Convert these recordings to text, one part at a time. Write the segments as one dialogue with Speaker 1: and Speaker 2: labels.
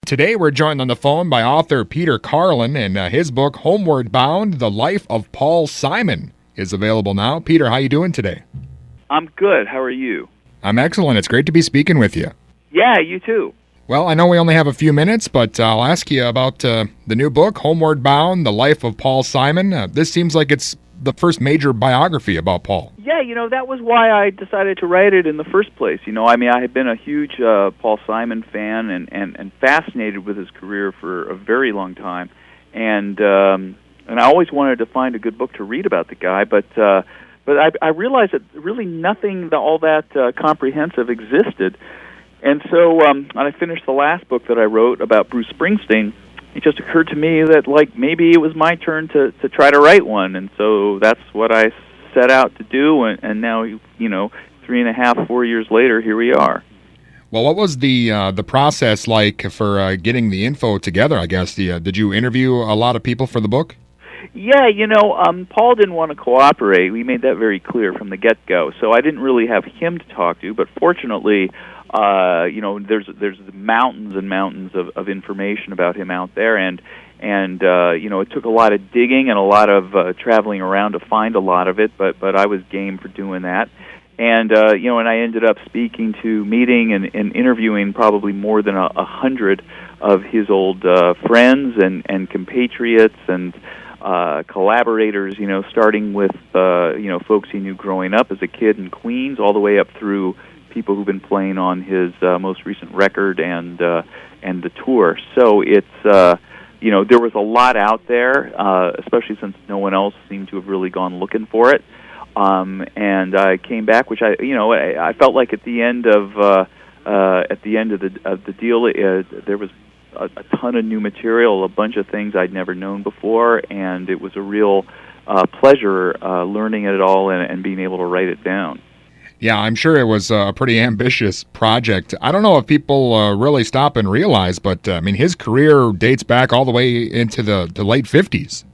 Speaker 1: Today we're joined on the phone by author Peter Carlin, and his book, Homeward Bound, The Life of Paul Simon, is available now. Peter, how you doing today?
Speaker 2: I'm good. How are you?
Speaker 1: I'm excellent. It's great to be speaking with you.
Speaker 2: Yeah, you too.
Speaker 1: Well, I know we only have a few minutes, but I'll ask you about the new book, Homeward Bound, The Life of Paul Simon. This seems like it's the first major biography about Paul.
Speaker 2: Yeah, that was why I decided to write it in the first place. I had been a huge Paul Simon fan and fascinated with his career for a very long time, and I always wanted to find a good book to read about the guy, but I realized that really nothing all that comprehensive existed. And so when I finished the last book that I wrote about Bruce Springsteen, it just occurred to me that maybe it was my turn to try to write one, and so that's what I set out to do. And now 3.5, 4 years later, here we are.
Speaker 1: Well, what was the process like for getting the info together? I guess did you interview a lot of people for the book?
Speaker 2: Yeah, Paul didn't want to cooperate. We made that very clear from the get-go. So I didn't really have him to talk to, but fortunately, there's mountains and mountains of information about him out there, and it took a lot of digging and a lot of traveling around to find a lot of it, but I was game for doing that. And I ended up meeting and interviewing probably more than 100 of his old friends and compatriots and collaborators, starting with folks he knew growing up as a kid in Queens, all the way up through people who've been playing on his most recent record and the tour. So it's there was a lot out there, especially since no one else seemed to have really gone looking for it. And I came back, which I felt like at the end of the deal, there was a ton of new material, a bunch of things I'd never known before, and it was a real pleasure learning it all and being able to write it down.
Speaker 1: Yeah, I'm sure it was a pretty ambitious project. I don't know if people really stop and realize, but his career dates back all the way into the late 50s.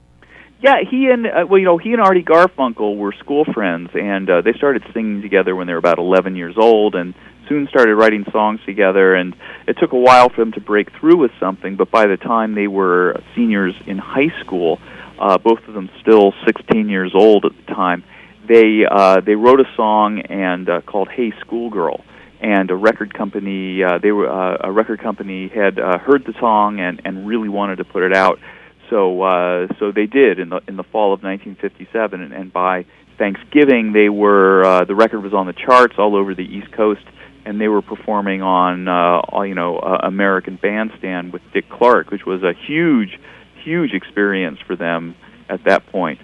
Speaker 2: Yeah, he and Artie Garfunkel were school friends, and they started singing together when they were about 11 years old, and soon started writing songs together. And it took a while for them to break through with something, but by the time they were seniors in high school, both of them still 16 years old at the time, they wrote a song called "Hey Schoolgirl," and a record company had heard the song and really wanted to put it out. So they did in the fall of 1957, and by Thanksgiving the record was on the charts all over the East Coast, and they were performing on American Bandstand with Dick Clark, which was a huge experience for them at that point.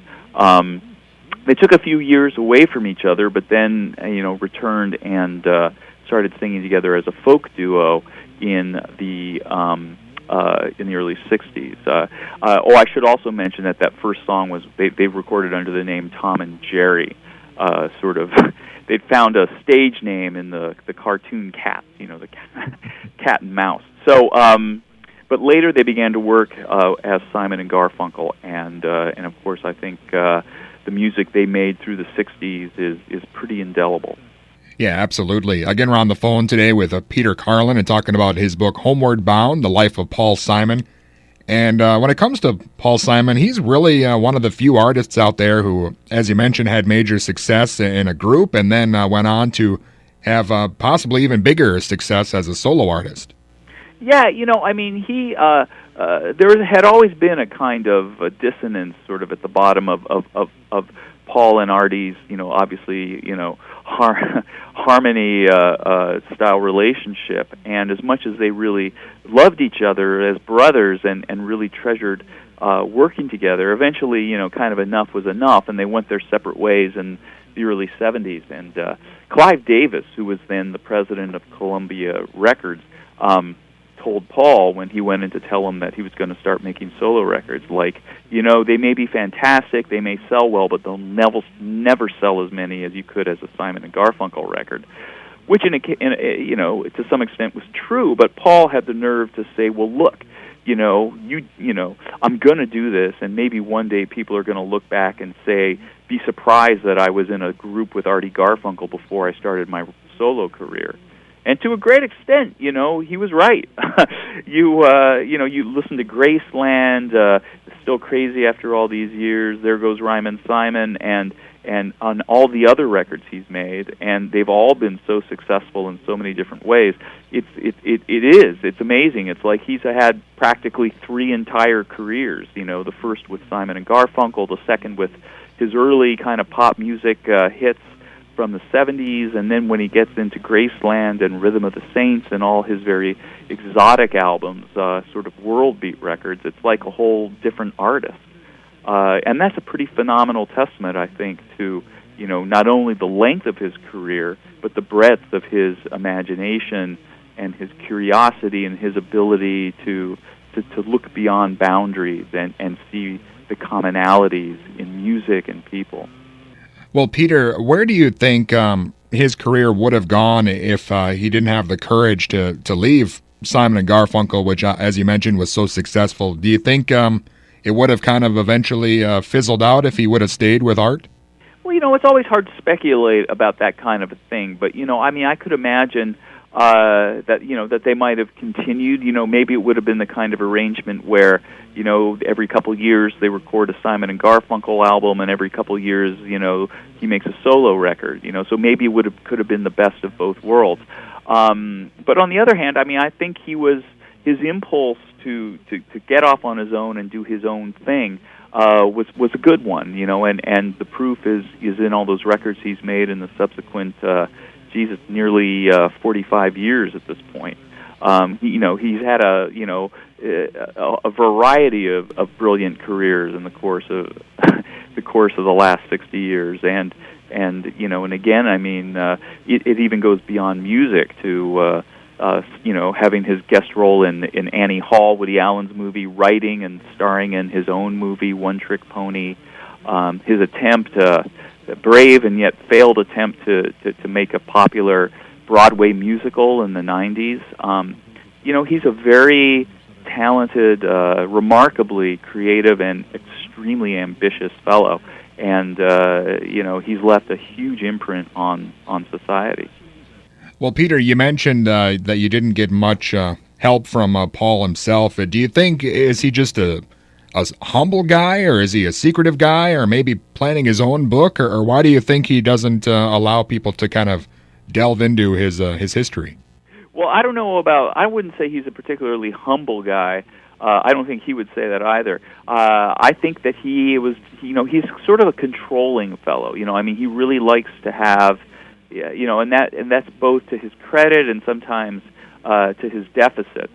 Speaker 2: They took a few years away from each other, but then returned and started singing together as a folk duo in the early '60s. I should also mention that first song was they recorded under the name Tom and Jerry. They'd found a stage name in the cartoon Cats, the cat and mouse. So, but later they began to work as Simon and Garfunkel, and of course I think the music they made through the '60s is pretty indelible.
Speaker 1: Yeah, absolutely. Again, we're on the phone today with Peter Carlin and talking about his book, Homeward Bound, The Life of Paul Simon. And when it comes to Paul Simon, he's really one of the few artists out there who, as you mentioned, had major success in a group and then went on to have possibly even bigger success as a solo artist. Yeah,
Speaker 2: he there had always been a kind of a dissonance sort of at the bottom of Paul and Artie's, obviously, harmony style relationship. And as much as they really loved each other as brothers and really treasured working together, eventually, kind of enough was enough, and they went their separate ways in the early '70s. And Clive Davis, who was then the president of Columbia Records, told Paul when he went in to tell him that he was going to start making solo records, they may be fantastic, they may sell well, but they'll never sell as many as you could as a Simon and Garfunkel record, which to some extent was true. But Paul had the nerve to say, well, look, I'm going to do this, and maybe one day people are going to look back and be surprised that I was in a group with Artie Garfunkel before I started my solo career. And to a great extent, he was right. You listen to Graceland, Still Crazy After All These Years, There Goes Rhymin' Simon, and on all the other records he's made, and they've all been so successful in so many different ways. It's amazing. It's like he's had practically 3 entire careers. The first with Simon and Garfunkel, the second with his early kind of pop music hits from the 70s, and then when he gets into Graceland and Rhythm of the Saints and all his very exotic albums, sort of world beat records, it's like a whole different artist. And that's a pretty phenomenal testament, I think, to not only the length of his career, but the breadth of his imagination and his curiosity and his ability to look beyond boundaries and see the commonalities in music and people.
Speaker 1: Well, Peter, where do you think his career would have gone if he didn't have the courage to leave Simon and Garfunkel, which, as you mentioned, was so successful? Do you think it would have kind of eventually fizzled out if he would have stayed with art?
Speaker 2: Well, it's always hard to speculate about that kind of a thing, but I could imagine that they might have continued. Maybe it would have been the kind of arrangement where every couple of years they record a Simon and Garfunkel album, and every couple of years he makes a solo record. So maybe it could have been the best of both worlds. But on the other hand, I think his impulse to get off on his own and do his own thing was a good one, and the proof is in all those records he's made in the subsequent nearly 45 years at this point. He's had a variety of brilliant careers in the course of the last 60 years, and again, it even goes beyond music to having his guest role in Annie Hall, Woody Allen's movie, writing and starring in his own movie, One Trick Pony, his attempt, brave and yet failed attempt to make a popular Broadway musical in the 90s. He's a very talented, remarkably creative and extremely ambitious fellow, and he's left a huge imprint on society.
Speaker 1: Well, Peter, you mentioned that you didn't get much help from Paul himself. Do you think, is he just a humble guy, or is he a secretive guy, or maybe planning his own book, or why do you think he doesn't allow people to kind of delve into his history?
Speaker 2: Well, I don't know I wouldn't say he's a particularly humble guy. I don't think he would say that either. I think that he's sort of a controlling fellow. He really likes to have, and that's both to his credit and sometimes to his deficit.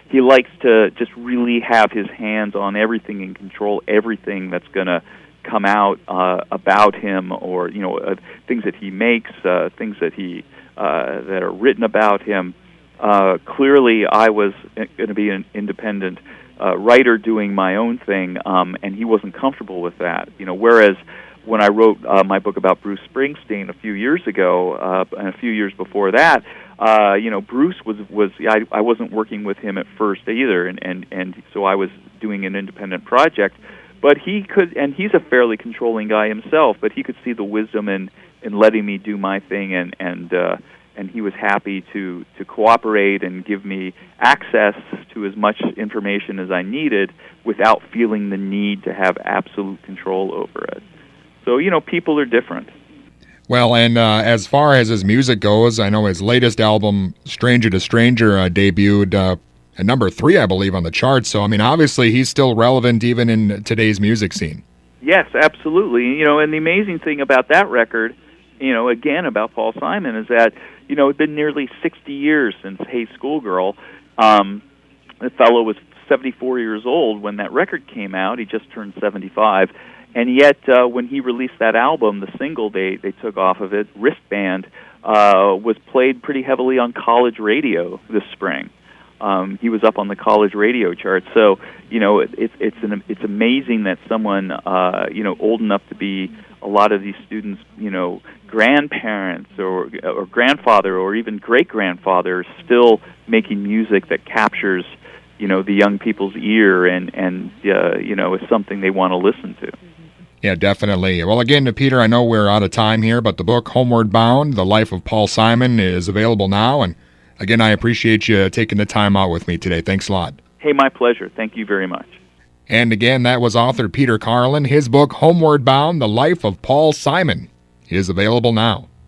Speaker 2: He likes to just really have his hands on everything and control everything that's going to come out about him, or things that he makes, things that that are written about him. Clearly, I was going to be an independent writer doing my own thing, and he wasn't comfortable with that. Whereas when I wrote my book about Bruce Springsteen a few years ago, and a few years before that, Bruce I wasn't working with him at first either, and so I was doing an independent project. But he could, and he's a fairly controlling guy himself, but he could see the wisdom in letting me do my thing, and he was happy to cooperate and give me access to as much information as I needed without feeling the need to have absolute control over it. So, people are different.
Speaker 1: Well, and as far as his music goes, I know his latest album, Stranger to Stranger, debuted at number 3, I believe, on the charts. So, obviously he's still relevant even in today's music scene. Yes,
Speaker 2: absolutely. And the amazing thing about that record, again, about Paul Simon, is that, it's been nearly 60 years since Hey Schoolgirl. The fellow was 74 years old when that record came out. He just turned 75. And yet, when he released that album, the single they took off of it, Wristband, was played pretty heavily on college radio this spring. He was up on the college radio chart. So, it's amazing that someone, old enough to be a lot of these students, grandparents or grandfather or even great-grandfather, still making music that captures, the young people's ear and is something they want to listen to.
Speaker 1: Yeah, definitely. Well, again, Peter, I know we're out of time here, but the book Homeward Bound, The Life of Paul Simon, is available now, and Again, I appreciate you taking the time out with me today. Thanks a lot.
Speaker 2: Hey, my pleasure. Thank you very much.
Speaker 1: And again, that was author Peter Carlin. His book, Homeward Bound, The Life of Paul Simon, is available now.